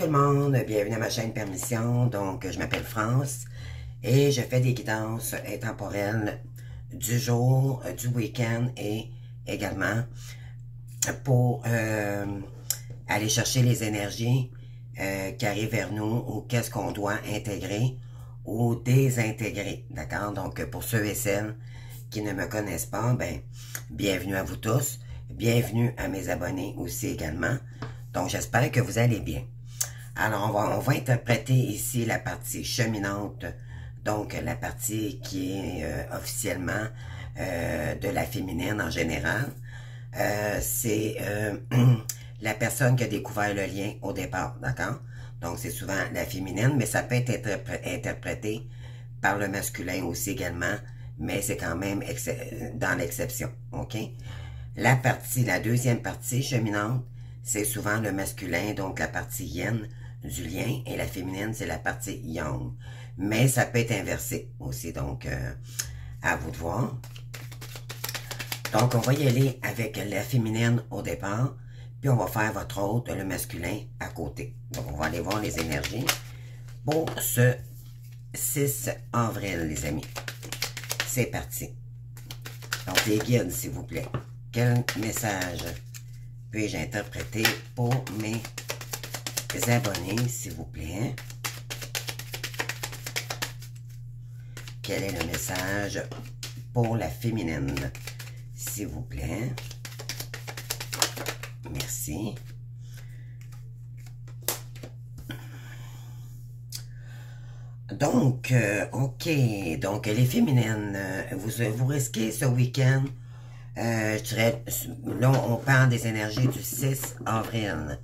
tout le monde, bienvenue à ma chaîne Permission. Donc, je m'appelle France et je fais des guidances intemporelles du jour, du week-end et également pour aller chercher les énergies qui arrivent vers nous ou qu'est-ce qu'on doit intégrer ou désintégrer, d'accord? Donc, pour ceux et celles qui ne me connaissent pas, ben, bienvenue à vous tous, bienvenue à mes abonnés aussi également. Donc, j'espère que vous allez bien. Alors, on va interpréter ici la partie cheminante, donc la partie qui est officiellement de la féminine en général. C'est la personne qui a découvert le lien au départ, d'accord? Donc, c'est souvent la féminine, mais ça peut être interprété par le masculin aussi également, mais c'est quand même dans l'exception, ok? La deuxième partie cheminante, c'est souvent le masculin, donc la partie yin du lien, et la féminine, c'est la partie yang. Mais ça peut être inversé aussi, donc à vous de voir. Donc, on va y aller avec la féminine au départ, puis on va faire votre autre, le masculin, à côté. Donc, on va aller voir les énergies pour ce 6 avril, les amis. C'est parti. Donc, les guides, s'il vous plaît. Quel message puis-je interpréter pour mes abonnés, s'il vous plaît? Quel est le message pour la féminine, s'il vous plaît? Merci. Donc, ok. Donc, les féminines, vous risquez ce week-end. Je dirais, là, on parle des énergies du 6 avril.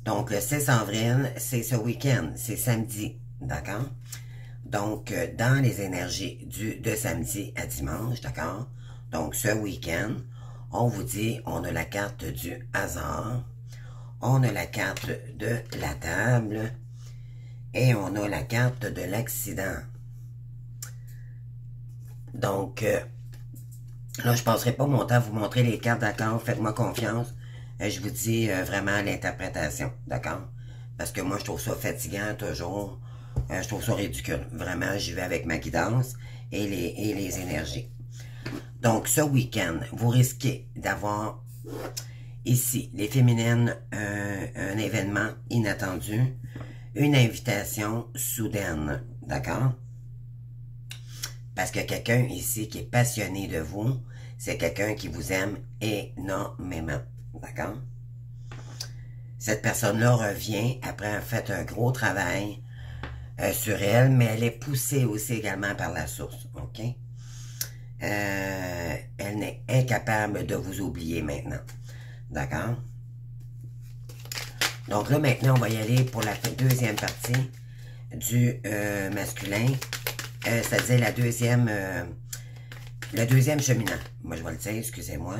Donc, le 6 avril, c'est ce week-end, c'est samedi, d'accord? Donc, dans les énergies de samedi à dimanche, d'accord? Donc, ce week-end, on vous dit, on a la carte du hasard, on a la carte de la table, et on a la carte de l'accident. Donc, là, je ne passerai pas mon temps à vous montrer les cartes, d'accord? Faites-moi confiance. Je vous dis vraiment l'interprétation, d'accord? Parce que moi, je trouve ça fatigant toujours. Je trouve ça ridicule. Vraiment, j'y vais avec ma guidance et les énergies. Donc, ce week-end, vous risquez d'avoir ici, les féminines, un événement inattendu, une invitation soudaine, d'accord? Parce que quelqu'un ici qui est passionné de vous, c'est quelqu'un qui vous aime énormément. D'accord? Cette personne-là revient après avoir fait un gros travail sur elle, mais elle est poussée aussi également par la source. OK? Elle n'est incapable de vous oublier maintenant. D'accord? Donc là, maintenant, on va y aller pour la deuxième partie du masculin. C'est-à-dire le deuxième cheminant. Moi, je vais le dire, excusez-moi.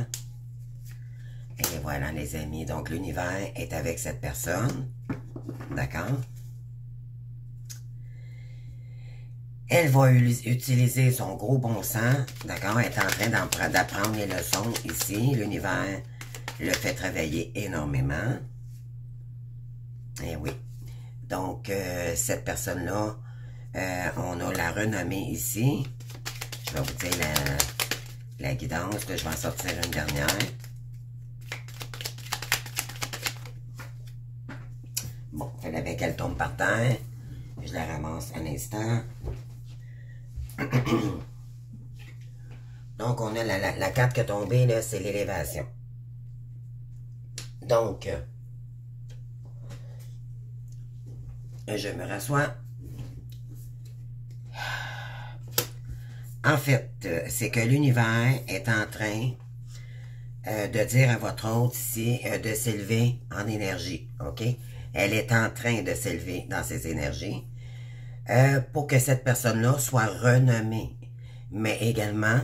Et voilà, les amis. Donc, l'univers est avec cette personne. D'accord? Elle va utiliser son gros bon sens. D'accord? Elle est en train d'apprendre les leçons ici. L'univers le fait travailler énormément. Et oui. Donc, cette personne-là, on a la renommée ici. Je vais vous dire la guidance. Là, je vais en sortir une dernière. Bon, il fallait qu'elle tombe par terre. Je la ramasse un instant. Donc, on a la carte qui est tombée, là, c'est l'élévation. Donc, je me rassois. En fait, c'est que l'univers est en train de dire à votre hôte ici de s'élever en énergie, ok? Elle est en train de s'élever dans ses énergies pour que cette personne-là soit renommée. Mais également,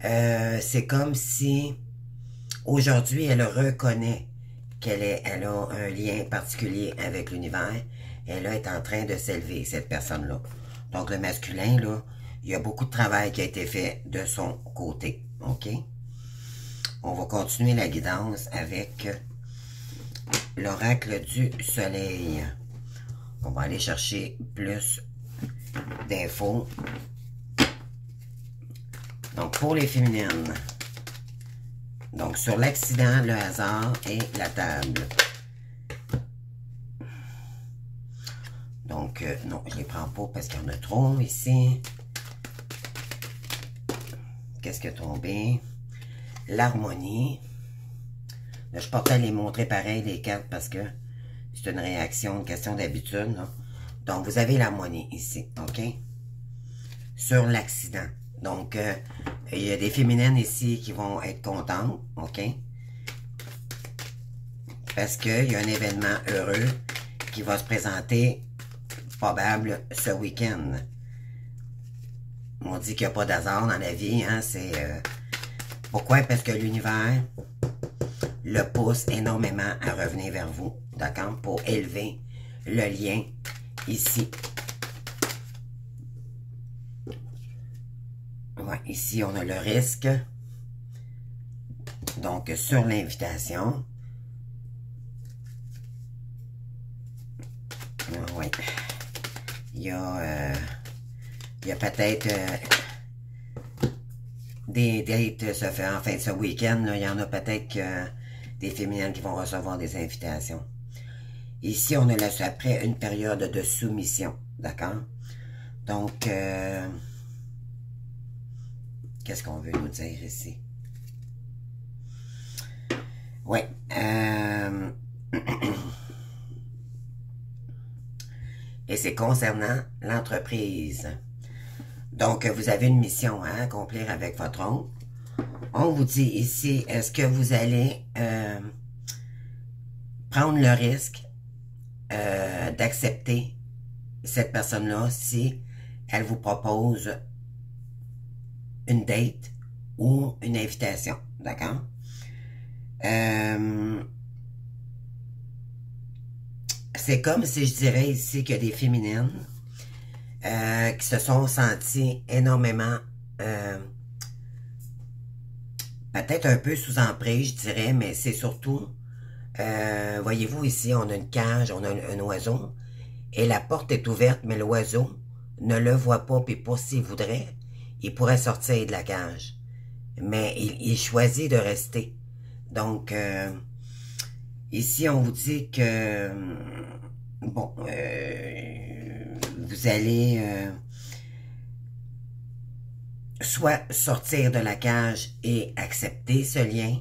c'est comme si aujourd'hui, elle reconnaît qu'elle a un lien particulier avec l'univers. Elle là, est en train de s'élever, cette personne-là. Donc, le masculin, là, il y a beaucoup de travail qui a été fait de son côté. OK? On va continuer la guidance avec l'oracle du soleil. qu'on va aller chercher plus d'infos. Donc, pour les féminines. Donc, sur l'accident, le hasard et la table. Donc, non, je ne les prends pas parce qu'il y en a trop ici. Qu'est-ce qui est tombé? L'harmonie. Je portais à les montrer pareil, les cartes, parce que c'est une réaction, une question d'habitude. Donc, vous avez l'harmonie ici, OK? Sur l'accident. Donc, il y a des féminines ici qui vont être contentes, OK? Parce qu'il y a un événement heureux qui va se présenter probable ce week-end. On dit qu'il n'y a pas d'hasard dans la vie, hein? C'est pourquoi? Parce que l'univers le pousse énormément à revenir vers vous, d'accord? Pour élever le lien ici. Ouais, ici, on a le risque. Donc, sur l'invitation. Oui. Il y a peut-être des dates se fait en fin de ce week-end. Il y en a peut-être des féminines qui vont recevoir des invitations. Ici, on a là après une période de soumission. D'accord? Donc, qu'est-ce qu'on veut nous dire ici? Oui. Et c'est concernant l'entreprise. Donc, vous avez une mission à accomplir avec votre oncle. On vous dit ici, est-ce que vous allez prendre le risque d'accepter cette personne-là si elle vous propose une date ou une invitation, d'accord? C'est comme si je dirais ici qu'il y a des féminines qui se sont senties énormément peut-être un peu sous emprise, je dirais, mais c'est surtout voyez-vous ici, on a une cage, on a un oiseau et la porte est ouverte, mais l'oiseau ne le voit pas, puis pas s'il voudrait, il pourrait sortir de la cage. Mais il choisit de rester. Donc, ici, on vous dit que, bon, vous allez soit sortir de la cage et accepter ce lien,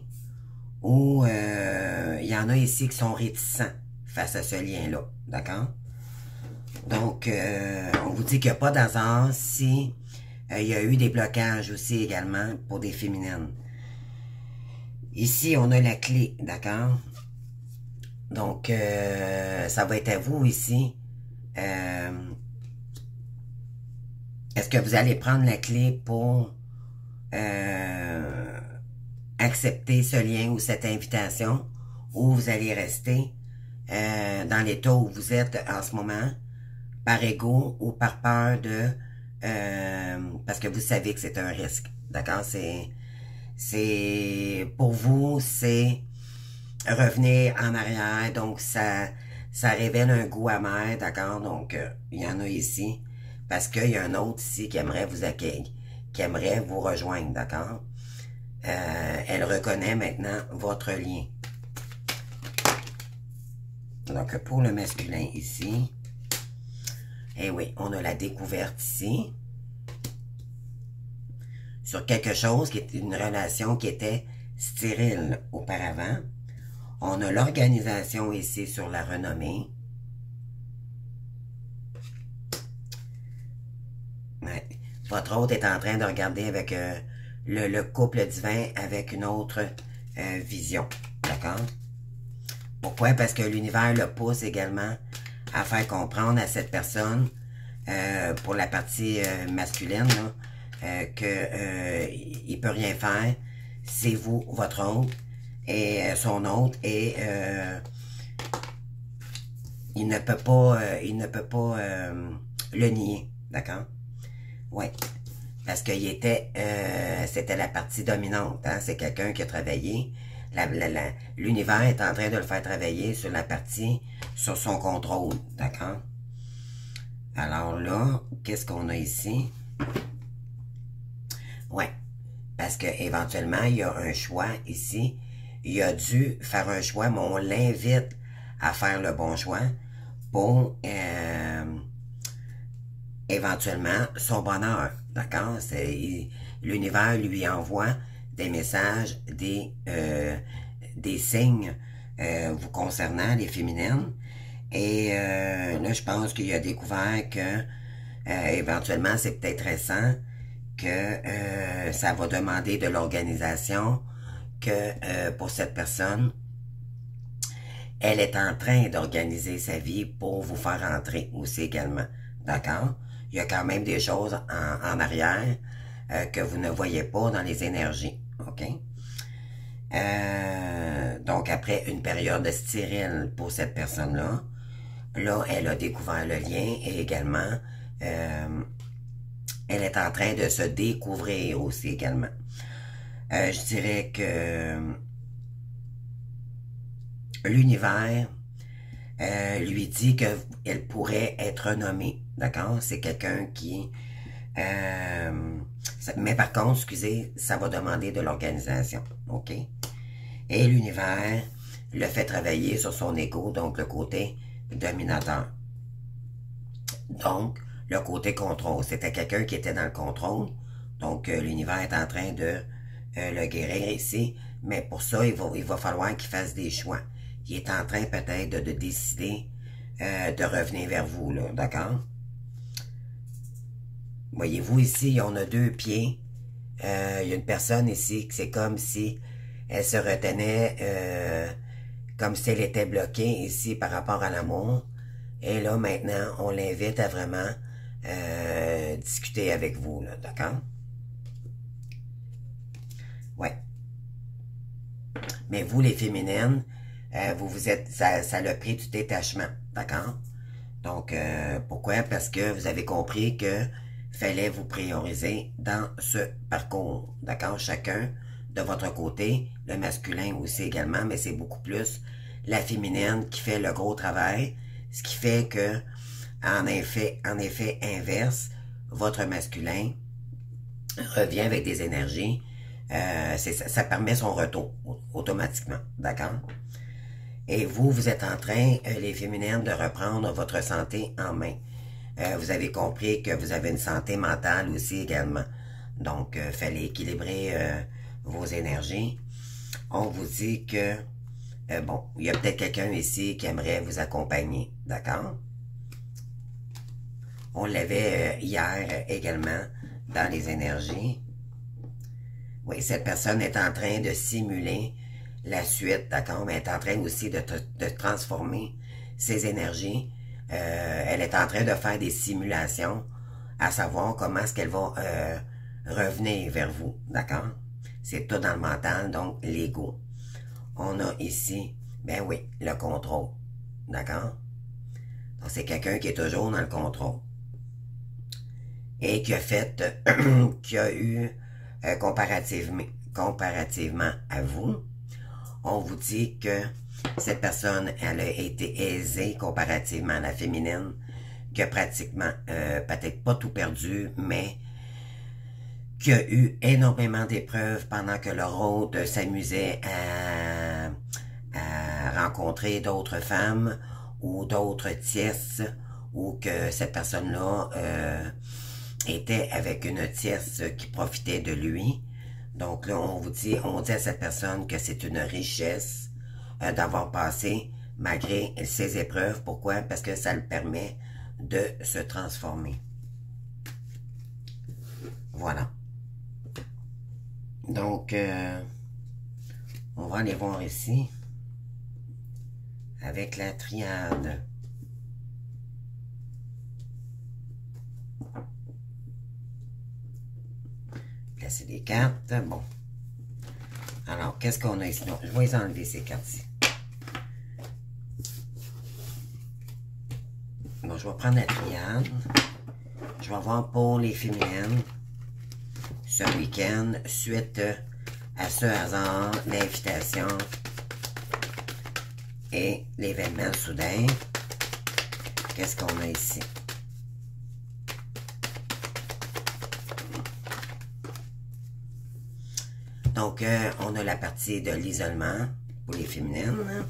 ou il y en a ici qui sont réticents face à ce lien-là, d'accord? Donc, on vous dit qu'il n'y a pas d'hasard si il y a eu des blocages aussi également pour des féminines. Ici, on a la clé, d'accord? Donc, ça va être à vous ici. Est-ce que vous allez prendre la clé pour accepter ce lien ou cette invitation, ou vous allez rester dans l'état où vous êtes en ce moment, par ego ou par peur de... parce que vous savez que c'est un risque, d'accord? C'est pour vous, c'est revenir en arrière, donc ça révèle un goût amer, d'accord? Donc, il y en a ici, parce qu'il y a un autre ici qui aimerait vous accueillir, qui aimerait vous rejoindre, d'accord? Elle reconnaît maintenant votre lien. Donc, pour le masculin ici, eh oui, on a la découverte ici, sur quelque chose qui est une relation qui était stérile auparavant. On a l'organisation ici sur la renommée. Ouais. Votre hôte est en train de regarder avec le couple divin avec une autre vision. D'accord? Pourquoi? Parce que l'univers le pousse également à faire comprendre à cette personne, pour la partie masculine, qu'il ne peut rien faire. C'est vous, votre hôte, et son hôte, et il ne peut pas le nier. D'accord? Oui. Parce qu'il était, c'était la partie dominante. Hein? C'est quelqu'un qui a travaillé. L'univers est en train de le faire travailler sur la partie, sur son contrôle. D'accord? Alors là, qu'est-ce qu'on a ici? Ouais, parce que éventuellement il y a un choix ici. Il a dû faire un choix, mais on l'invite à faire le bon choix pour éventuellement son bonheur. D'accord? L'univers lui envoie des messages, des signes vous concernant, les féminines. Et là, je pense qu'il a découvert que éventuellement, c'est peut-être récent, que ça va demander de l'organisation, que pour cette personne, elle est en train d'organiser sa vie pour vous faire entrer aussi également. D'accord? Il y a quand même des choses en arrière que vous ne voyez pas dans les énergies. OK? Donc, après une période stérile pour cette personne-là, là, elle a découvert le lien et également, elle est en train de se découvrir aussi également. Je dirais que l'univers lui dit qu'elle pourrait être nommée. D'accord? C'est quelqu'un qui... mais par contre, excusez, ça va demander de l'organisation. OK? Et l'univers le fait travailler sur son ego, donc le côté dominateur. Donc, le côté contrôle. C'était quelqu'un qui était dans le contrôle. Donc, l'univers est en train de le guérir ici. Mais pour ça, il va falloir qu'il fasse des choix. Il est en train peut-être de décider de revenir vers vous, là. D'accord? Voyez-vous ici, on a deux pieds. Il y a une personne ici que c'est comme si elle se retenait, comme si elle était bloquée ici par rapport à l'amour. Et là, maintenant, on l'invite à vraiment discuter avec vous, là, d'accord? Ouais. Mais vous, les féminines, vous êtes, ça l'a pris du détachement, d'accord? Donc, pourquoi? Parce que vous avez compris que fallait vous prioriser dans ce parcours, d'accord? Chacun de votre côté, le masculin aussi également, mais c'est beaucoup plus la féminine qui fait le gros travail, ce qui fait que, en effet inverse, votre masculin revient avec des énergies, ça permet son retour automatiquement, d'accord? Et vous êtes en train, les féminines, de reprendre votre santé en main. Vous avez compris que vous avez une santé mentale aussi également. Donc, fallait équilibrer vos énergies. On vous dit que, bon, il y a peut-être quelqu'un ici qui aimerait vous accompagner, d'accord? On l'avait hier également dans les énergies. Oui, cette personne est en train de simuler la suite, d'accord? Mais elle est en train aussi de transformer ses énergies. Elle est en train de faire des simulations à savoir comment est-ce qu'elle va revenir vers vous, d'accord? C'est tout dans le mental, donc l'ego. On a ici, ben oui, le contrôle, d'accord? Donc c'est quelqu'un qui est toujours dans le contrôle. Et qui a fait, qui a eu, comparativement à vous, on vous dit que cette personne, elle a été aisée comparativement à la féminine, qui a pratiquement, peut-être pas tout perdu, mais qui a eu énormément d'épreuves pendant que leur hôte s'amusait à rencontrer d'autres femmes ou d'autres tiesses, ou que cette personne-là était avec une tiesse qui profitait de lui. Donc là, on dit à cette personne que c'est une richesse d'avoir passé malgré ses épreuves. Pourquoi? Parce que ça le permet de se transformer. Voilà. Donc, on va aller voir ici avec la triade. Placer des cartes. Bon. Alors, qu'est-ce qu'on a ici? Non, je vais les enlever, ces cartes-ci. Bon, je vais prendre la triade. Je vais voir pour les féminines ce week-end, suite à ce hasard, l'invitation et l'événement soudain. Qu'est-ce qu'on a ici? Donc, on a la partie de l'isolement pour les féminines.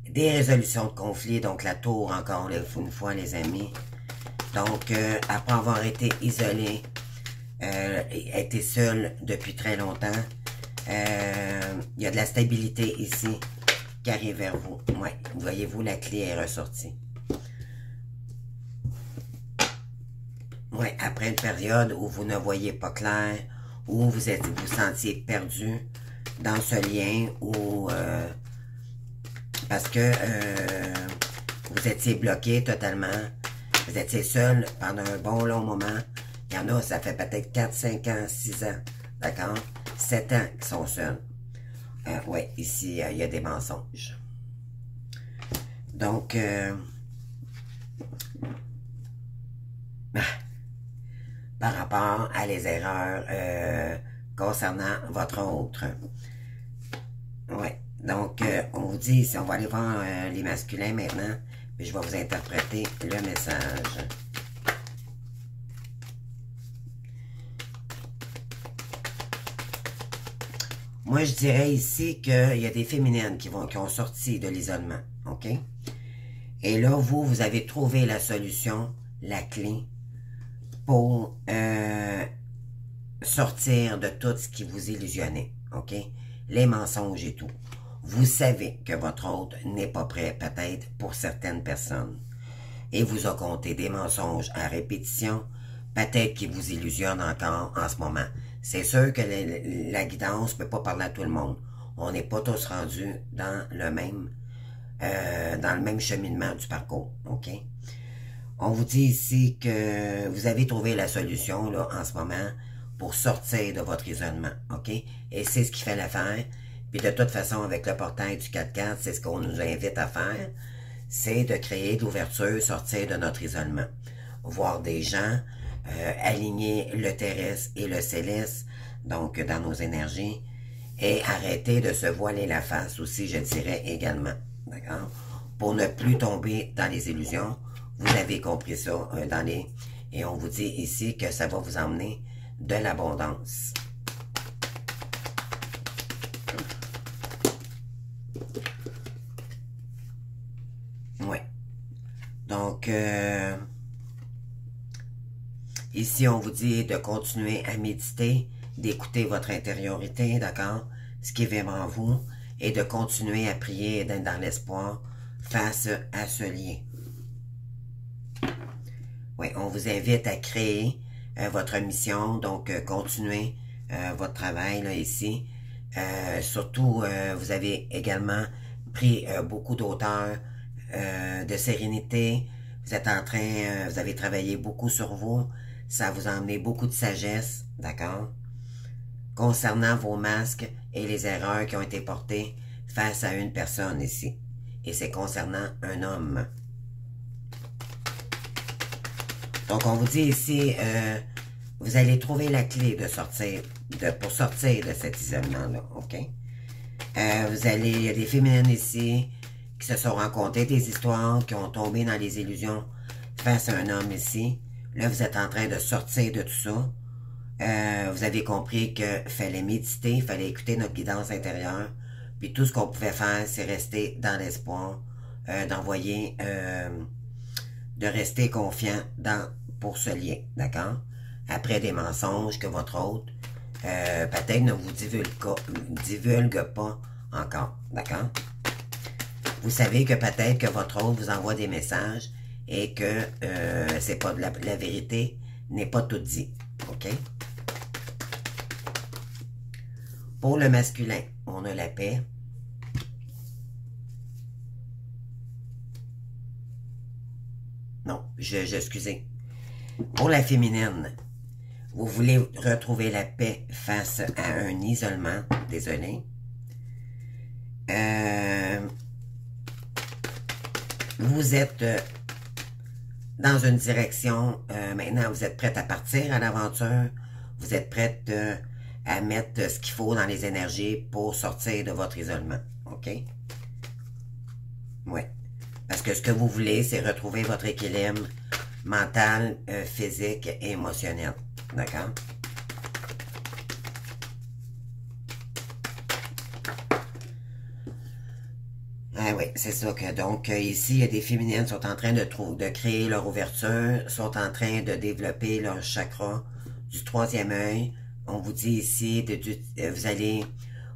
Des résolutions de conflits, donc la tour encore une fois, les amis. Donc, après avoir été isolé, été seul depuis très longtemps, il y a de la stabilité ici qui arrive vers vous. Ouais, voyez-vous, la clé est ressortie. Ouais, après une période où vous ne voyez pas clair, où vous sentiez perdu dans ce lien, où parce que vous étiez bloqué totalement, vous étiez seul pendant un bon long moment. Il y en a, ça fait peut-être 4, 5 ans, 6 ans, d'accord? 7 ans qui sont seuls. Oui, ici, il y a des mensonges. Donc, par rapport à les erreurs concernant votre autre. Oui, donc, on vous dit, si on va aller voir les masculins maintenant, puis je vais vous interpréter le message. Moi, je dirais ici qu'il y a des féminines qui ont sorti de l'isolement, OK? Et là, vous avez trouvé la solution, la clé, pour sortir de tout ce qui vous illusionnait, OK? Les mensonges et tout. Vous savez que votre hôte n'est pas prêt, peut-être, pour certaines personnes. Et vous a compté des mensonges à répétition, peut-être qu'il vous illusionne encore en ce moment. C'est sûr que la guidance ne peut pas parler à tout le monde. On n'est pas tous rendus dans le même cheminement du parcours, OK? On vous dit ici que vous avez trouvé la solution, là, en ce moment, pour sortir de votre isolement, OK? Et c'est ce qui fait l'affaire. Puis de toute façon, avec le portail du 4-4, c'est ce qu'on nous invite à faire, c'est de créer de l'ouverture, sortir de notre isolement. Voir des gens, aligner le terrestre et le céleste, donc dans nos énergies, et arrêter de se voiler la face aussi, je dirais également, d'accord? Pour ne plus tomber dans les illusions. Vous avez compris ça et on vous dit ici que ça va vous emmener de l'abondance. Ouais. Donc, ici, on vous dit de continuer à méditer, d'écouter votre intériorité, d'accord? Ce qui est vraiment vous, et de continuer à prier et d'être dans l'espoir face à ce lien. Oui, on vous invite à créer votre mission, donc continuez votre travail là, ici. Surtout, vous avez également pris beaucoup d'auteur de sérénité. Vous êtes en train, vous avez travaillé beaucoup sur vous. Ça vous a emmené beaucoup de sagesse, d'accord? Concernant vos masques et les erreurs qui ont été portées face à une personne ici. Et c'est concernant un homme. Donc, on vous dit ici, vous allez trouver la clé pour sortir de cet isolement-là, OK? Il y a des féminines ici qui se sont rencontrées, des histoires, qui ont tombé dans les illusions face à un homme ici. Là, vous êtes en train de sortir de tout ça. Vous avez compris qu'il fallait méditer, il fallait écouter notre guidance intérieure. Puis tout ce qu'on pouvait faire, c'est rester dans l'espoir, de rester confiant pour ce lien, d'accord? Après des mensonges que votre hôte, peut-être ne vous divulgue pas encore, d'accord? Vous savez que peut-être que votre hôte vous envoie des messages et que c'est pas la vérité n'est pas tout dit, ok? Pour le masculin, on a la paix. Non, excusez. Pour la féminine, vous voulez retrouver la paix face à un isolement. Désolé. Vous êtes dans une direction. Maintenant, vous êtes prête à partir à l'aventure. Vous êtes prête à mettre ce qu'il faut dans les énergies pour sortir de votre isolement. OK? Oui. Parce que ce que vous voulez, c'est retrouver votre équilibre, mentale, physique et émotionnelle. D'accord? Ah oui, c'est ça que donc ici, il y a des féminines qui sont en train de créer leur ouverture, sont en train de développer leur chakra du troisième œil. On vous dit ici, vous allez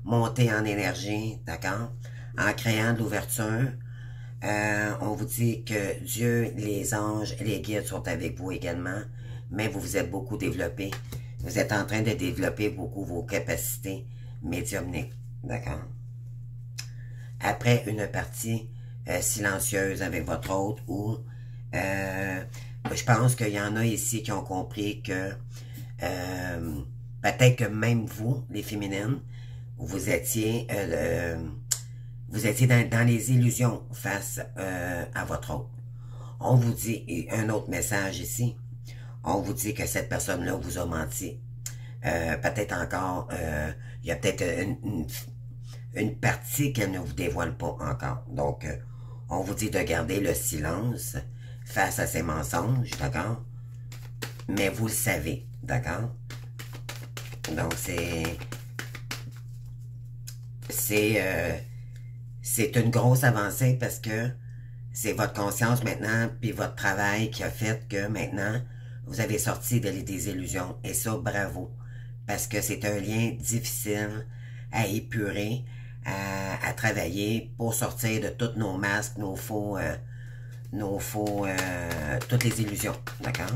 monter en énergie, d'accord? En créant de l'ouverture. On vous dit que Dieu, les anges et les guides sont avec vous également, mais vous vous êtes beaucoup développé. Vous êtes en train de développer beaucoup vos capacités médiumniques, d'accord? Après une partie silencieuse avec votre hôte ou je pense qu'il y en a ici qui ont compris que peut-être que même vous, les féminines, vous étiez dans les illusions face à votre hôte. On vous dit, et un autre message ici, on vous dit que cette personne-là vous a menti. Peut-être encore, il y a peut-être une partie qu'elle ne vous dévoile pas encore. Donc, on vous dit de garder le silence face à ces mensonges, d'accord? Mais vous le savez, d'accord? Donc, c'est une grosse avancée parce que c'est votre conscience maintenant, puis votre travail qui a fait que maintenant, vous avez sorti des illusions. Et ça, bravo. Parce que c'est un lien difficile à épurer, à travailler pour sortir de tous nos masques, toutes les illusions. D'accord?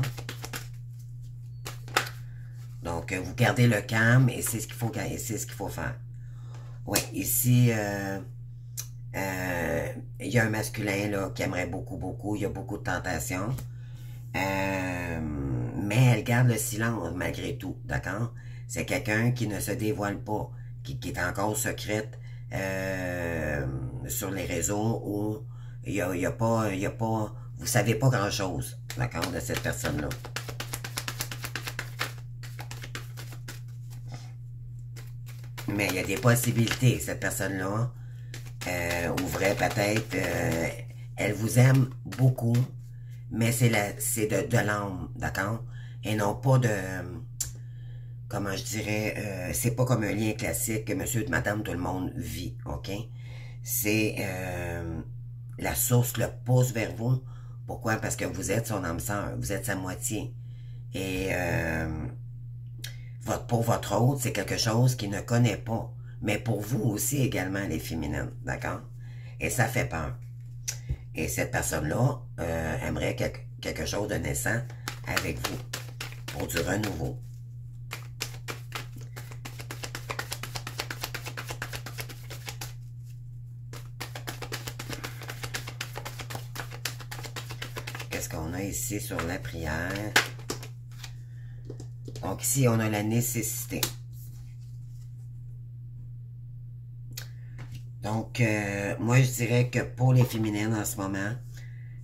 Donc, vous gardez le calme et c'est ce qu'il faut, faire. Oui, ici, il y a un masculin là, qui aimerait beaucoup, il y a beaucoup de tentations. Mais elle garde le silence malgré tout, d'accord? C'est quelqu'un qui ne se dévoile pas, qui est encore secrète sur les réseaux où il y a pas, vous savez pas grand-chose, d'accord, de cette personne-là. Mais il y a des possibilités, cette personne-là ouvrait peut-être, elle vous aime beaucoup, mais c'est de l'âme, d'accord? Et non pas de, comment je dirais, c'est pas comme un lien classique que monsieur et madame tout le monde vit, ok? C'est la source le pousse vers vous. Pourquoi? Parce que vous êtes son âme sœur, vous êtes sa moitié. Et pour votre autre, c'est quelque chose qu'il ne connaît pas. Mais pour vous aussi également, les féminines, d'accord? Et ça fait peur. Et cette personne-là aimerait quelque chose de naissant avec vous, pour du renouveau. Qu'est-ce qu'on a ici sur la prière? Donc ici, on a la nécessité. Donc, moi, je dirais que pour les féminines en ce moment,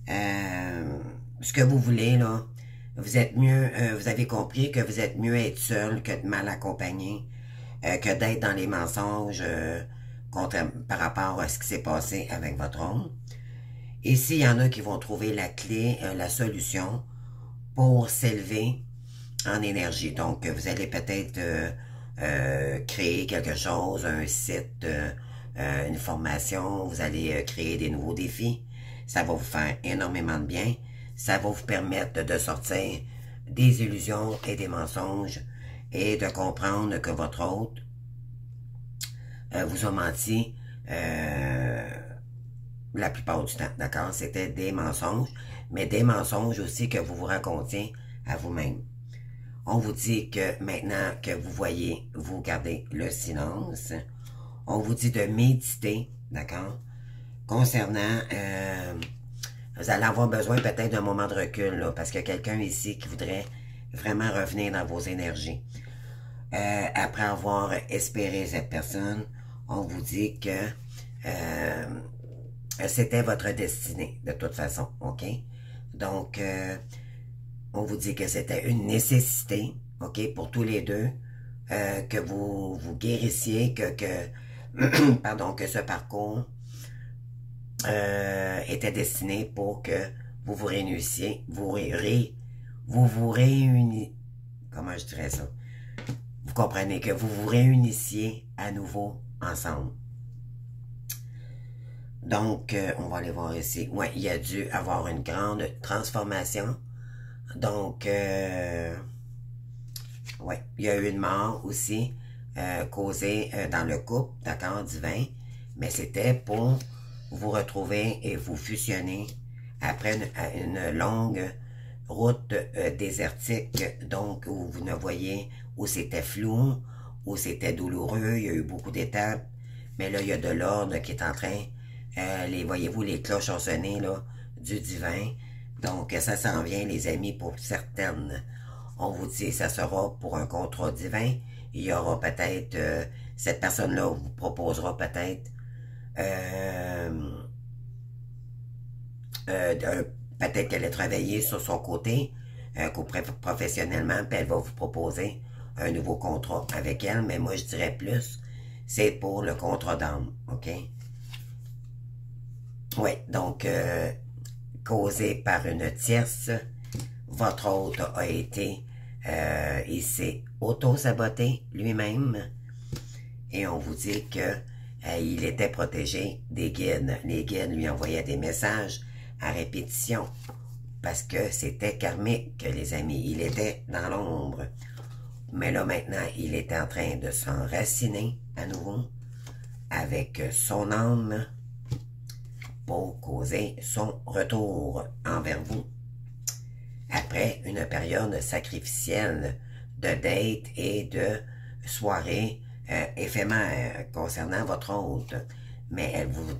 ce que vous voulez, là, vous êtes mieux, vous avez compris que vous êtes mieux être seul que de mal accompagné, que d'être dans les mensonges par rapport à ce qui s'est passé avec votre homme. Ici, il y en a qui vont trouver la clé, la solution pour s'élever en énergie. Donc, vous allez peut-être créer quelque chose, un site, une formation, vous allez créer des nouveaux défis. Ça va vous faire énormément de bien. Ça va vous permettre de sortir des illusions et des mensonges et de comprendre que votre hôte vous a menti la plupart du temps, d'accord? C'était des mensonges, mais des mensonges aussi que vous vous racontiez à vous-même. On vous dit que maintenant que vous voyez, vous gardez le silence. On vous dit de méditer, d'accord? Concernant, vous allez avoir besoin peut-être d'un moment de recul, là, parce qu'il y a quelqu'un ici qui voudrait vraiment revenir dans vos énergies. Après avoir espéré cette personne, on vous dit que c'était votre destinée, de toute façon, ok? Donc, on vous dit que c'était une nécessité, ok, pour tous les deux, que vous guérissiez, pardon, que ce parcours était destiné pour que vous vous réunissiez, vous vous réunissez, comment je dirais ça? Vous comprenez que vous vous réunissiez à nouveau ensemble. Donc, on va aller voir ici. Ouais, il a dû avoir une grande transformation. Donc, ouais, il y a eu une mort aussi causée dans le couple, d'accord, divin. Mais c'était pour vous retrouver et vous fusionner après une longue route désertique, donc où vous ne voyez, où c'était flou, où c'était douloureux, il y a eu beaucoup d'étapes, mais là, il y a de l'ordre qui est en train, voyez-vous, les cloches ont sonné, là, du divin, donc ça s'en vient, les amis, pour certaines. On vous dit, ça sera pour un contrat divin, il y aura peut-être, cette personne-là vous proposera peut-être peut-être qu'elle a travaillé sur son côté, professionnellement, puis elle va vous proposer un nouveau contrat avec elle, mais moi je dirais plus, c'est pour le contrat d'âme, ok? Oui, donc, causé par une tierce, votre hôte a été, il s'est auto-saboté lui-même, et on vous dit que il était protégé des guides. Les guides lui envoyaient des messages à répétition parce que c'était karmique, les amis. Il était dans l'ombre. Mais là, maintenant, il était en train de s'enraciner à nouveau avec son âme pour causer son retour envers vous. Après une période sacrificielle de date et de soirée éphémère concernant votre hôte, mais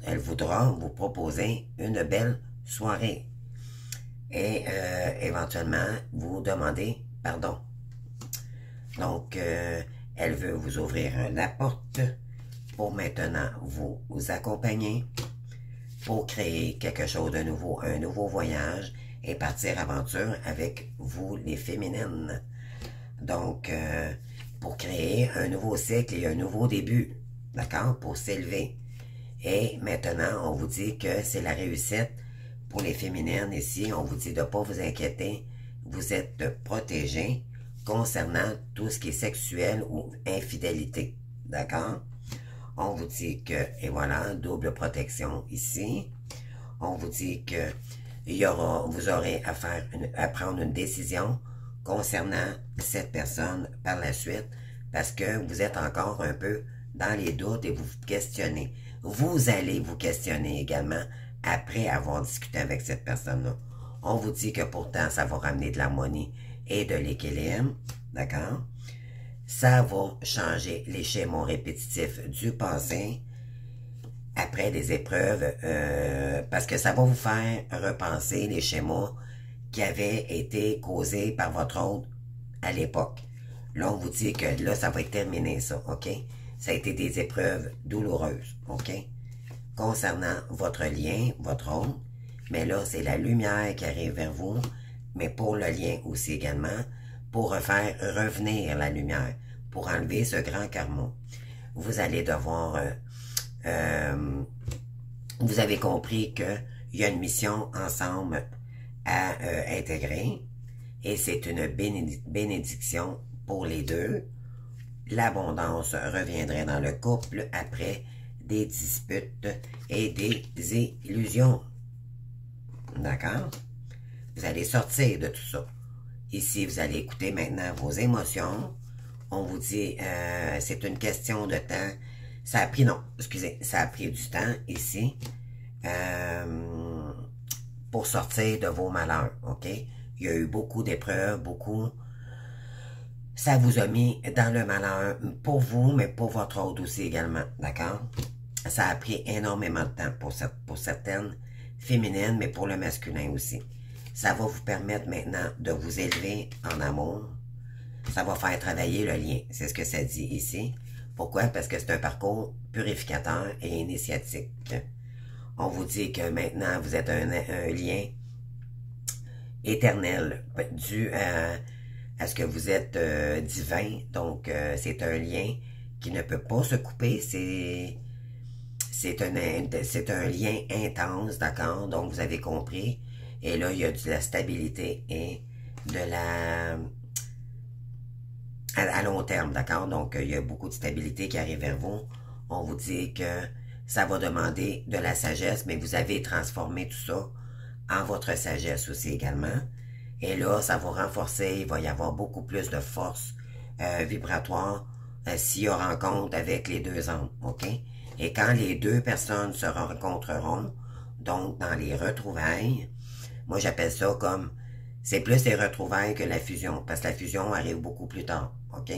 elle voudra vous proposer une belle soirée et éventuellement vous demander pardon. Donc, elle veut vous ouvrir la porte pour maintenant vous accompagner, pour créer quelque chose de nouveau, un nouveau voyage et partir aventure avec vous les féminines. Donc, pour créer un nouveau cycle et un nouveau début, d'accord, pour s'élever. Et maintenant, on vous dit que c'est la réussite pour les féminines ici. On vous dit de ne pas vous inquiéter. Vous êtes protégés concernant tout ce qui est sexuel ou infidélité, d'accord? On vous dit que, et voilà, double protection ici. On vous dit que vous aurez à prendre une décision concernant cette personne par la suite, parce que vous êtes encore un peu dans les doutes et vous vous questionnez. Vous allez vous questionner également après avoir discuté avec cette personne-là. On vous dit que pourtant, ça va ramener de l'harmonie et de l'équilibre, d'accord? Ça va changer les schémas répétitifs du passé après des épreuves, parce que ça va vous faire repenser les schémas qui avaient été causés par votre hôte à l'époque. Là, on vous dit que là, ça va être terminé, ça, OK? Ça a été des épreuves douloureuses, OK? Concernant votre lien, votre hôte, mais là, c'est la lumière qui arrive vers vous, mais pour le lien aussi également, pour faire revenir la lumière, pour enlever ce grand karma. Vous allez devoir... vous avez compris qu'il y a une mission ensemble à intégrer et c'est une bénédiction pour les deux. L'abondance reviendrait dans le couple après des disputes et des illusions. D'accord? Vous allez sortir de tout ça. Ici, vous allez écouter maintenant vos émotions. On vous dit, c'est une question de temps. Ça a pris, non, excusez, ça a pris du temps ici pour sortir de vos malheurs, OK? Il y a eu beaucoup d'épreuves, beaucoup. Ça vous a mis dans le malheur pour vous, mais pour votre autre aussi également, d'accord? Ça a pris énormément de temps pour certaines féminines, mais pour le masculin aussi. Ça va vous permettre maintenant de vous élever en amour. Ça va faire travailler le lien, c'est ce que ça dit ici. Pourquoi? Parce que c'est un parcours purificateur et initiatique. On vous dit que maintenant, vous êtes un lien éternel, dû à ce que vous êtes divin. Donc, c'est un lien qui ne peut pas se couper. C'est un lien intense, d'accord? Donc, vous avez compris. Et là, il y a de la stabilité et de la... à long terme, d'accord? Donc, il y a beaucoup de stabilité qui arrive vers vous. On vous dit que ça va demander de la sagesse, mais vous avez transformé tout ça en votre sagesse aussi également. Et là, ça va renforcer, il va y avoir beaucoup plus de force vibratoire s'il y a rencontre avec les deux âmes, ok? Et quand les deux personnes se rencontreront, donc dans les retrouvailles, moi j'appelle ça comme, c'est plus les retrouvailles que la fusion, parce que la fusion arrive beaucoup plus tard, ok?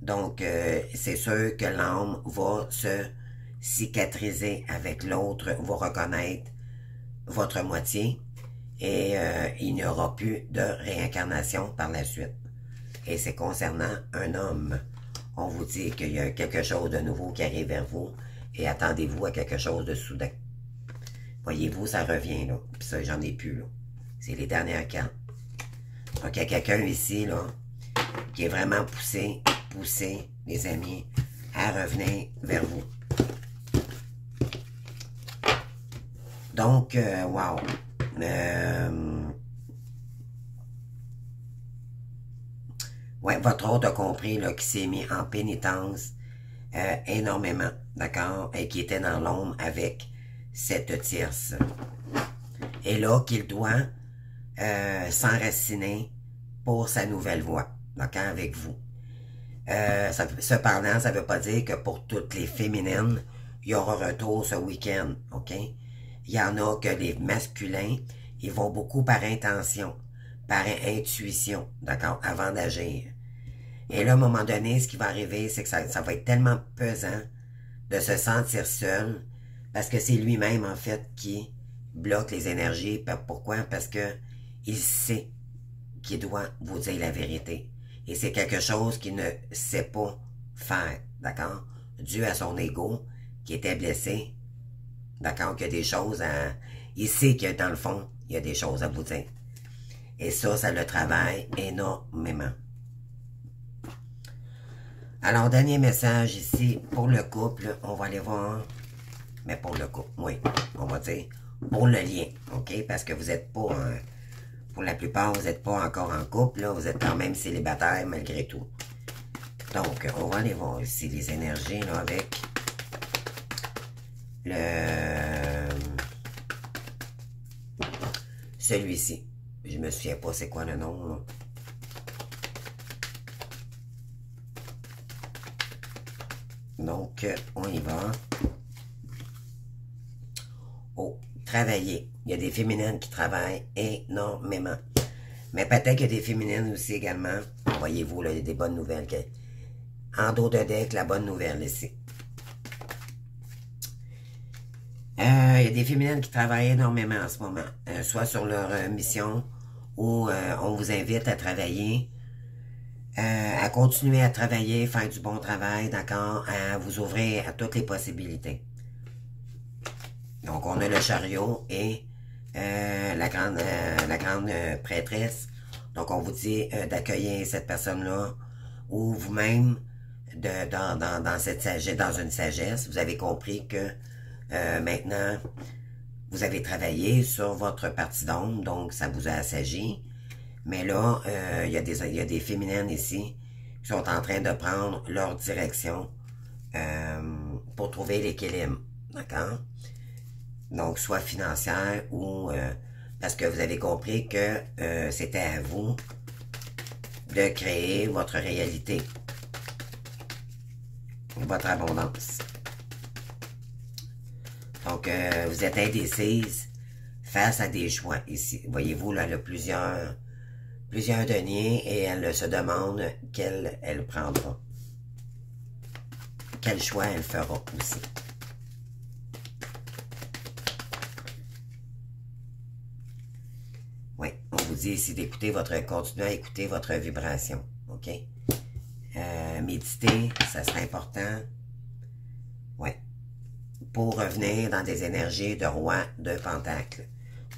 Donc, c'est sûr que l'âme va se cicatriser avec l'autre, va reconnaître votre moitié, et il n'y aura plus de réincarnation par la suite. Et c'est concernant un homme. On vous dit qu'il y a quelque chose de nouveau qui arrive vers vous et attendez-vous à quelque chose de soudain. Voyez-vous, ça revient, là. Puis ça, j'en ai plus, là. C'est les dernières cartes. Donc, il y a quelqu'un ici, là, qui est vraiment poussé, les amis, à revenir vers vous. Donc, wow. Ouais, votre autre a compris là, qui s'est mis en pénitence énormément, d'accord, et qui était dans l'ombre avec cette tierce. Et là, qu'il doit s'enraciner pour sa nouvelle voie, d'accord, avec vous. Cependant, ça ne veut pas dire que pour toutes les féminines, il y aura retour ce week-end, ok? Il y en a que les masculins, ils vont beaucoup par intention, par intuition, d'accord, avant d'agir. Et là, à un moment donné, ce qui va arriver, c'est que ça va être tellement pesant de se sentir seul, parce que c'est lui-même, en fait, qui bloque les énergies. Pourquoi? Parce que il sait qu'il doit vous dire la vérité. Et c'est quelque chose qu'il ne sait pas faire, d'accord? Dû à son ego, qui était blessé, d'accord? Qu'il y a des choses à... Il sait que, dans le fond, il y a des choses à vous dire. Et ça le travaille énormément. Alors, dernier message ici, pour le couple, on va aller voir, mais pour le couple, oui, on va dire, pour le lien, ok? Parce que vous n'êtes pas, pour la plupart, vous n'êtes pas encore en couple, là, vous êtes quand même célibataire malgré tout. Donc, on va aller voir ici les énergies, là, avec celui-ci. Je me souviens pas c'est quoi le nom, là. Donc, on y va. Oh, travailler. Il y a des féminines qui travaillent énormément. Mais peut-être qu'il y a des féminines aussi également. Voyez-vous, là, il y a des bonnes nouvelles. En dos de deck, la bonne nouvelle ici. Il y a des féminines qui travaillent énormément en ce moment. Soit sur leur mission, ou on vous invite à travailler. À continuer à travailler, faire du bon travail, d'accord, à vous ouvrir à toutes les possibilités. Donc, on a le chariot et la grande prêtresse. Donc, on vous dit d'accueillir cette personne-là ou vous-même dans cette sagesse, dans une sagesse. Vous avez compris que maintenant, vous avez travaillé sur votre partie d'ombre, donc ça vous a assagi. Mais là, il y a des féminines ici qui sont en train de prendre leur direction pour trouver l'équilibre, d'accord? Donc, soit financière ou... parce que vous avez compris que c'était à vous de créer votre réalité, votre abondance. Donc, vous êtes indécise face à des choix ici. Voyez-vous, là, il y a plusieurs deniers et elle se demande quel elle prendra. Quel choix elle fera aussi. Oui, on vous dit ici d'écouter continuer à écouter votre vibration. OK? Méditer, ça serait important. Oui. Pour revenir dans des énergies de roi de pentacle.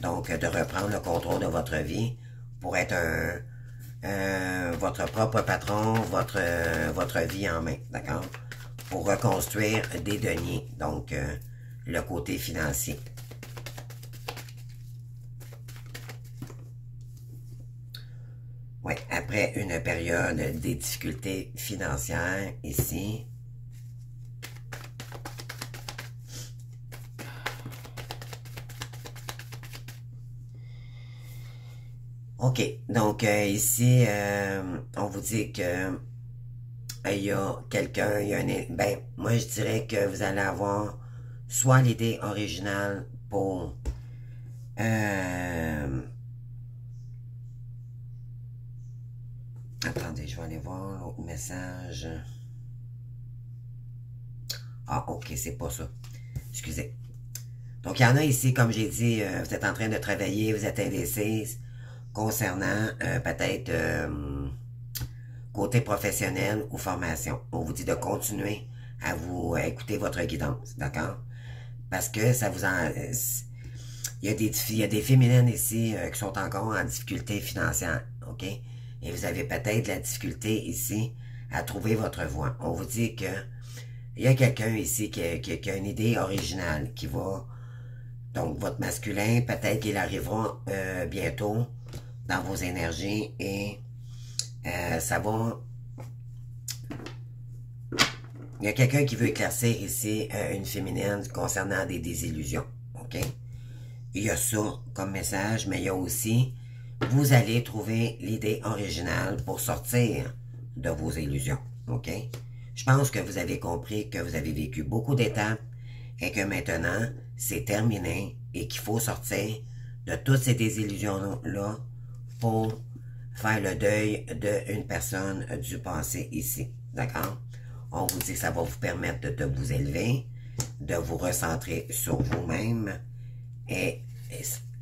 Donc, de reprendre le contrôle de votre vie pour être votre propre patron, votre vie en main, d'accord? Pour reconstruire des deniers, donc le côté financier. après une période des difficultés financières ici. OK, donc ici, on vous dit que il y a quelqu'un, il y a un... Ben, moi je dirais que vous allez avoir soit l'idée originale pour... Attendez, je vais aller voir l'autre message. Ah, ok, c'est pas ça. Excusez. Donc, il y en a ici, comme j'ai dit, vous êtes en train de travailler, vous êtes indécise concernant peut-être côté professionnel ou formation. On vous dit de continuer à vous écouter votre guidance, d'accord? Parce que ça vous en... il y a des féminines ici qui sont encore en difficulté financière, ok? Et vous avez peut-être la difficulté ici à trouver votre voie. On vous dit que il y a quelqu'un ici qui a une idée originale qui va... Donc, votre masculin, peut-être qu'il arrivera bientôt dans vos énergies et ça va... Il y a quelqu'un qui veut éclaircir ici une féminine concernant des désillusions, ok? Il y a ça comme message, mais il y a aussi, vous allez trouver l'idée originale pour sortir de vos illusions, ok? Je pense que vous avez compris que vous avez vécu beaucoup d'étapes et que maintenant, c'est terminé et qu'il faut sortir de toutes ces désillusions-là pour faire le deuil d'une personne du passé ici, d'accord? On vous dit que ça va vous permettre de vous élever, de vous recentrer sur vous-même et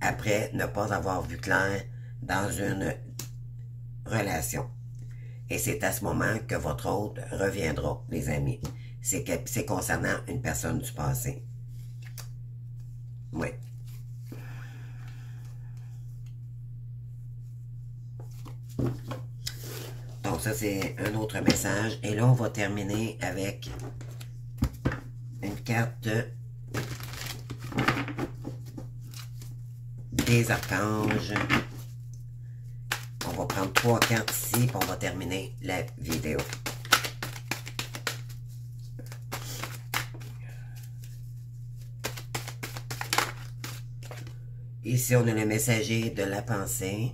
après ne pas avoir vu clair dans une relation. Et c'est à ce moment que votre hôte reviendra, les amis. C'est concernant une personne du passé. Oui. Donc ça, c'est un autre message. Et là, on va terminer avec une carte des archanges. On va prendre 3 cartes ici, puis on va terminer la vidéo. Ici, on a le messager de la pensée.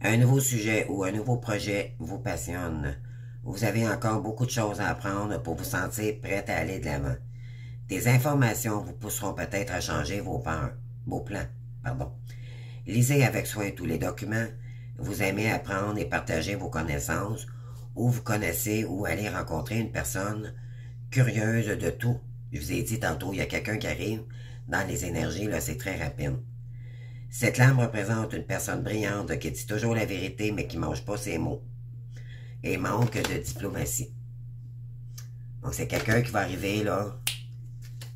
Un nouveau sujet ou un nouveau projet vous passionne. Vous avez encore beaucoup de choses à apprendre pour vous sentir prête à aller de l'avant. Des informations vous pousseront peut-être à changer vos plans. Lisez avec soin tous les documents. Vous aimez apprendre et partager vos connaissances, ou vous connaissez ou allez rencontrer une personne curieuse de tout. Je vous ai dit tantôt, il y a quelqu'un qui arrive dans les énergies, là, c'est très rapide. Cette lame représente une personne brillante qui dit toujours la vérité, mais qui ne mange pas ses mots. Et manque de diplomatie. Donc, c'est quelqu'un qui va arriver, là.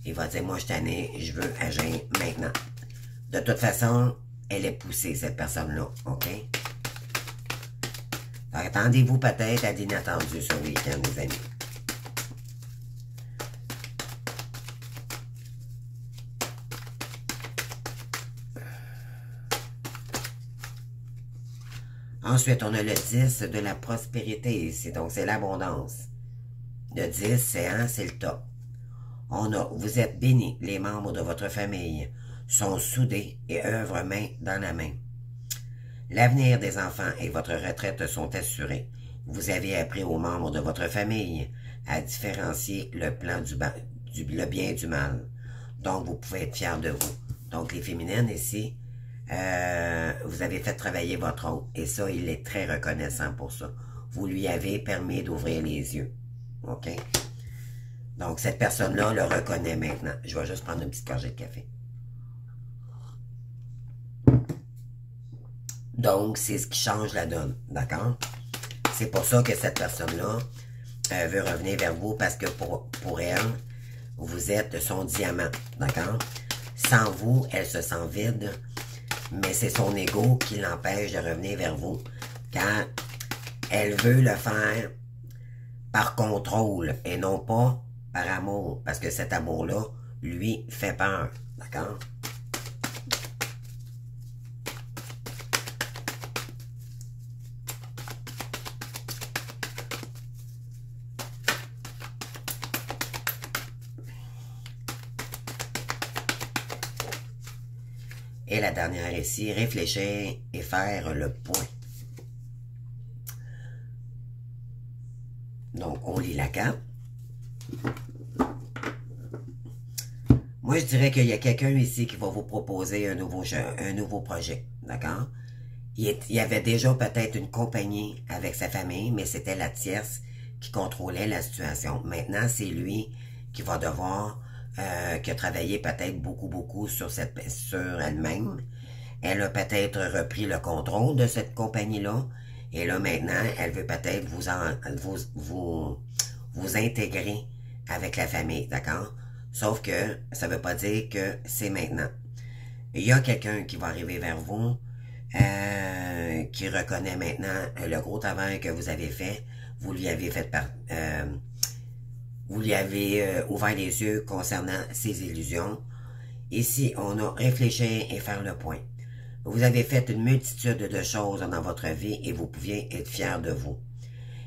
Il va dire, moi, je suis tanné, je veux agir maintenant. De toute façon, elle est poussée, cette personne-là, OK? Attendez-vous peut-être à d'inattendu ce week-end, les amis. Ensuite, on a le 10 de la prospérité ici. Donc, c'est l'abondance. Le 10, c'est le top. Vous êtes bénis. Les membres de votre famille sont soudés et œuvrent main dans la main. L'avenir des enfants et votre retraite sont assurés. Vous avez appris aux membres de votre famille à différencier le bien du mal. Donc, vous pouvez être fiers de vous. Donc, les féminines ici, vous avez fait travailler votre hôte et ça, il est très reconnaissant pour ça. Vous lui avez permis d'ouvrir les yeux. OK? Donc, cette personne-là le reconnaît maintenant. Je vais juste prendre une petite gorgée de café. Donc, c'est ce qui change la donne. D'accord? C'est pour ça que cette personne-là veut revenir vers vous parce que pour elle, vous êtes son diamant. D'accord? Sans vous, elle se sent vide. Mais c'est son ego qui l'empêche de revenir vers vous. Car elle veut le faire par contrôle et non pas par amour. Parce que cet amour-là, lui, fait peur. D'accord? Et la dernière ici, réfléchir et faire le point. Donc, on lit la carte. Moi, je dirais qu'il y a quelqu'un ici qui va vous proposer un nouveau projet, d'accord? Il y avait déjà peut-être une compagnie avec sa famille, mais c'était la tierce qui contrôlait la situation. Maintenant, c'est lui qui va devoir qui a travaillé peut-être beaucoup sur elle-même. Elle a peut-être repris le contrôle de cette compagnie-là. Et là, maintenant, elle veut peut-être vous intégrer avec la famille, d'accord? Sauf que ça ne veut pas dire que c'est maintenant. Il y a quelqu'un qui va arriver vers vous, qui reconnaît maintenant le gros travail que vous avez fait. Vous lui avez fait vous lui avez ouvert les yeux concernant ses illusions. Ici, on a réfléchi et faire le point. Vous avez fait une multitude de choses dans votre vie et vous pouviez être fier de vous.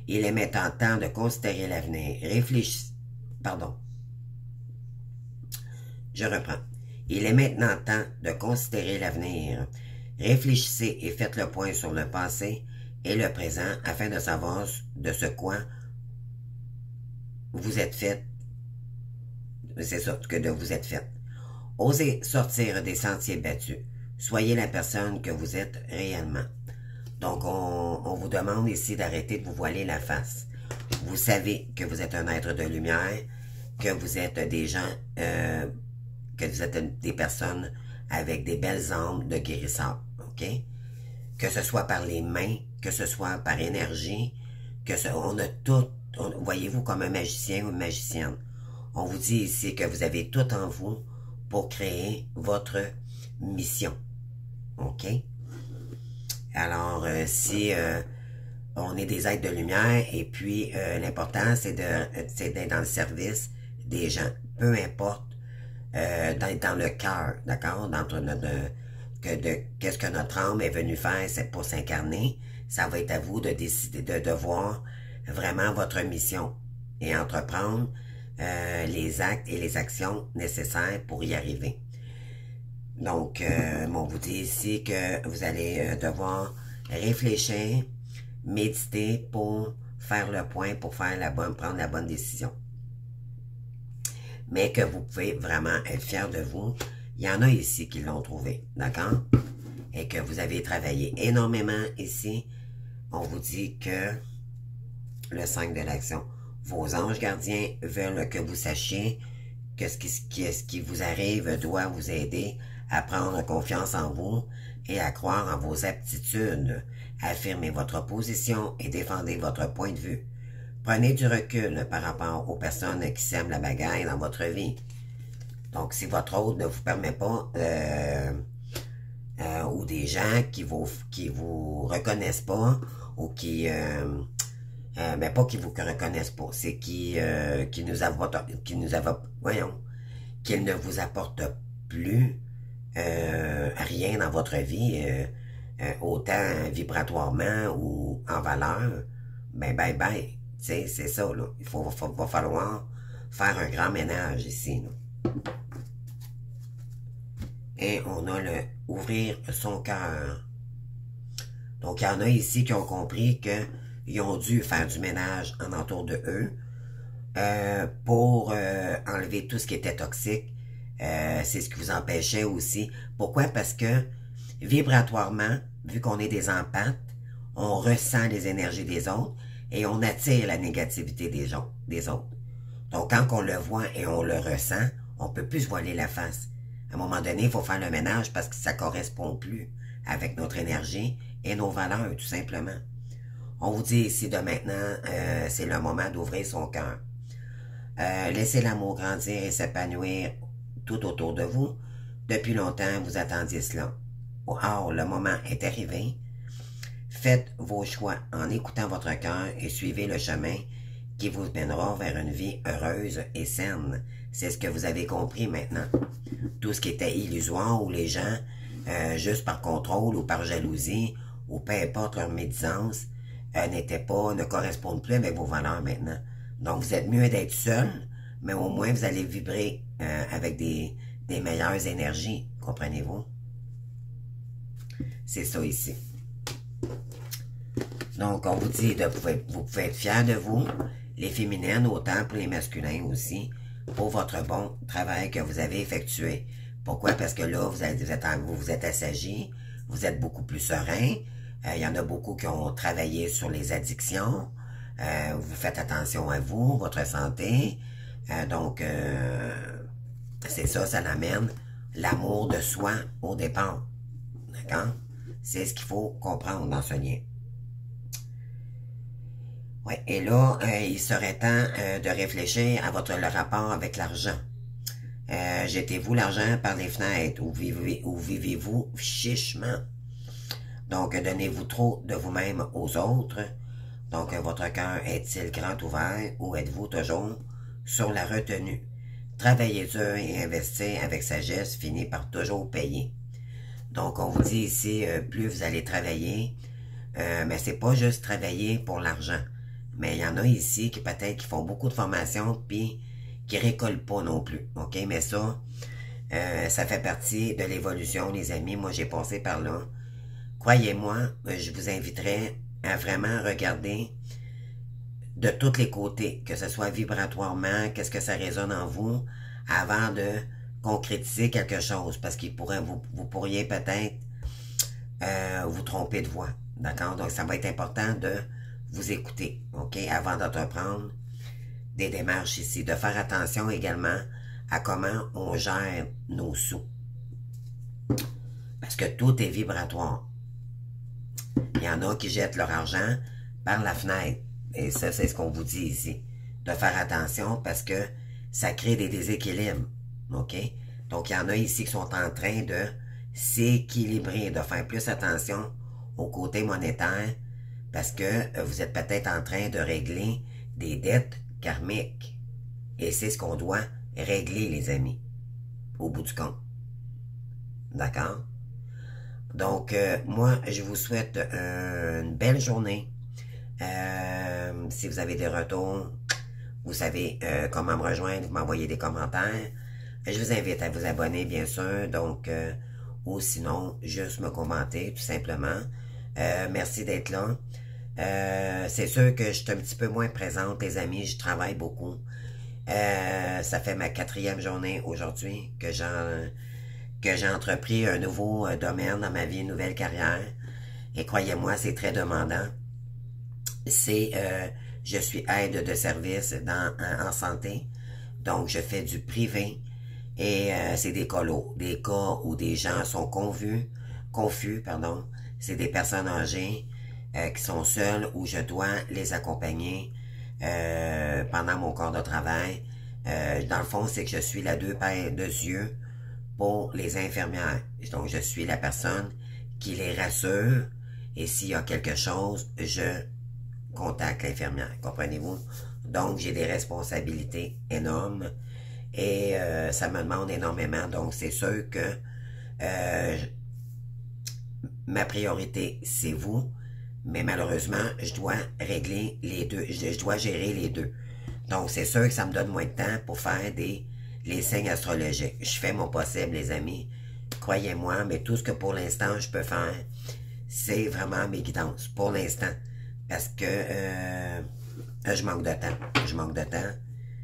Il est maintenant temps de considérer l'avenir. Je reprends. Il est maintenant temps de considérer l'avenir. Réfléchissez et faites le point sur le passé et le présent afin de savoir de ce quoi vous êtes fait. C'est ça que de vous êtes fait. Osez sortir des sentiers battus. Soyez la personne que vous êtes réellement. Donc, on vous demande ici d'arrêter de vous voiler la face. Vous savez que vous êtes un être de lumière, que vous êtes des gens, que vous êtes des personnes avec des belles âmes de guérisseurs, ok? Que ce soit par les mains, que ce soit par énergie, on a tout, voyez-vous comme un magicien ou une magicienne. On vous dit ici que vous avez tout en vous pour créer votre mission, ok? Alors, si on est des êtres de lumière, et puis l'important, c'est d'être dans le service des gens, peu importe, d'être dans le cœur, d'accord? Qu'est-ce que notre âme est venue faire, c'est pour s'incarner. Ça va être à vous de décider, de voir vraiment votre mission et entreprendre les actes et les actions nécessaires pour y arriver. Donc, on vous dit ici que vous allez devoir réfléchir, méditer pour faire le point, pour prendre la bonne décision. Mais que vous pouvez vraiment être fier de vous. Il y en a ici qui l'ont trouvé, d'accord? Et que vous avez travaillé énormément ici. On vous dit que le 5 de l'action, vos anges gardiens veulent que vous sachiez que ce qui vous arrive doit vous aider à prendre confiance en vous et à croire en vos aptitudes. Affirmez votre position et défendez votre point de vue. Prenez du recul par rapport aux personnes qui sèment la bagaille dans votre vie. Donc, si votre hôte ne vous permet pas, ou des gens qui vous reconnaissent pas, ou mais pas qui vous reconnaissent pas, c'est qu'ils ne vous apportent plus rien dans votre vie, autant vibratoirement ou en valeur, ben, c'est ça, là. Va falloir faire un grand ménage ici, là. Et on a le ouvrir son cœur. Donc, il y en a ici qui ont compris qu'ils ont dû faire du ménage en entour de eux pour enlever tout ce qui était toxique. C'est ce qui vous empêchait aussi. Pourquoi? Parce que vibratoirement, vu qu'on est des empathes, on ressent les énergies des autres et on attire la négativité des autres. Donc, quand on le voit et on le ressent, on ne peut plus se voiler la face. À un moment donné, il faut faire le ménage parce que ça ne correspond plus avec notre énergie et nos valeurs, tout simplement. On vous dit ici de maintenant, c'est le moment d'ouvrir son cœur. Laissez l'amour grandir et s'épanouir tout autour de vous. Depuis longtemps, vous attendiez cela. Or, le moment est arrivé. Faites vos choix en écoutant votre cœur et suivez le chemin qui vous mènera vers une vie heureuse et saine. C'est ce que vous avez compris maintenant. Tout ce qui était illusoire où les gens, juste par contrôle ou par jalousie, ou peu importe leur médisance, ne correspondent plus avec vos valeurs maintenant. Donc, vous êtes mieux d'être seul, mais au moins vous allez vibrer avec des meilleures énergies, comprenez-vous? C'est ça ici. Donc, on vous dit, vous pouvez être fiers de vous, les féminines, autant pour les masculins aussi, pour votre bon travail que vous avez effectué. Pourquoi? Parce que là, vous êtes assagi, vous êtes beaucoup plus serein. Il y en a beaucoup qui ont travaillé sur les addictions. Vous faites attention à vous, votre santé. Donc, c'est ça, ça l'amène l'amour de soi au départ. D'accord? C'est ce qu'il faut comprendre dans ce lien. Ouais, et là, il serait temps de réfléchir à le rapport avec l'argent. Jetez-vous l'argent par les fenêtres ou vivez-vous chichement. Donc, donnez-vous trop de vous-même aux autres. Donc, votre cœur est-il grand ouvert ou êtes-vous toujours sur la retenue? Travailler dur et investir avec sagesse finit par toujours payer. Donc, on vous dit ici, plus vous allez travailler, mais c'est pas juste travailler pour l'argent. Mais il y en a ici qui peut-être qui font beaucoup de formations puis qui récoltent pas non plus. OK? Mais ça, ça fait partie de l'évolution, les amis. Moi, j'ai passé par là. Croyez-moi, je vous inviterai à vraiment regarder de tous les côtés, que ce soit vibratoirement, qu'est-ce que ça résonne en vous, avant de concrétiser quelque chose, parce qu'il pourrait, vous pourriez peut-être vous tromper de voix. D'accord? Donc, ça va être important de vous écouter, OK, avant d'entreprendre des démarches ici. De faire attention également à comment on gère nos sous. Parce que tout est vibratoire. Il y en a qui jettent leur argent par la fenêtre. Et ça, c'est ce qu'on vous dit ici. De faire attention parce que ça crée des déséquilibres. OK? Donc, il y en a ici qui sont en train de s'équilibrer, de faire plus attention au côté monétaire parce que vous êtes peut-être en train de régler des dettes karmiques. Et c'est ce qu'on doit régler, les amis, au bout du compte. D'accord? Donc, moi, je vous souhaite une belle journée. Si vous avez des retours, vous savez comment me rejoindre, vous m'envoyez des commentaires. Je vous invite à vous abonner, bien sûr. Donc, ou sinon, juste me commenter, tout simplement. Merci d'être là. C'est sûr que je suis un petit peu moins présente, les amis. Je travaille beaucoup. Ça fait ma 4e journée aujourd'hui que j'ai entrepris un nouveau domaine dans ma vie, une nouvelle carrière. Et croyez-moi, c'est très demandant. Je suis aide de service en santé. Donc, je fais du privé. Et c'est des cas où des gens sont confus. C'est des personnes âgées qui sont seules, où je dois les accompagner pendant mon corps de travail. Dans le fond, c'est que je suis la deux paires de yeux pour les infirmières. Donc, je suis la personne qui les rassure. Et s'il y a quelque chose, je contacte l'infirmière. Comprenez-vous? Donc, j'ai des responsabilités énormes. Et ça me demande énormément. Donc, c'est sûr que ma priorité, c'est vous. Mais malheureusement, je dois régler les deux. Je dois gérer les deux. Donc, c'est sûr que ça me donne moins de temps pour faire les signes astrologiques. Je fais mon possible, les amis. Croyez-moi, mais tout ce que pour l'instant, je peux faire, c'est vraiment mes guidances. Pour l'instant. Parce que je manque de temps. Je manque de temps.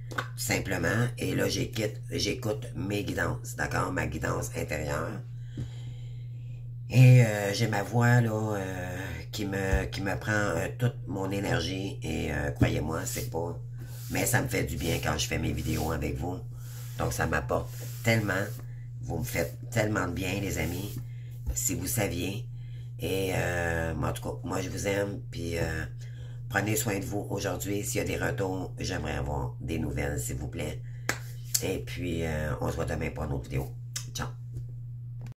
Tout simplement. Et là, j'écoute mes guidances. D'accord? Ma guidance intérieure. Et j'ai ma voix là qui me prend toute mon énergie. Et croyez-moi, c'est pas... Mais ça me fait du bien quand je fais mes vidéos avec vous. Donc ça m'apporte tellement. Vous me faites tellement de bien, les amis. Si vous saviez. Et en tout cas, moi je vous aime. Puis prenez soin de vous aujourd'hui. S'il y a des retours, j'aimerais avoir des nouvelles, s'il vous plaît. Et puis on se voit demain pour une autre vidéo.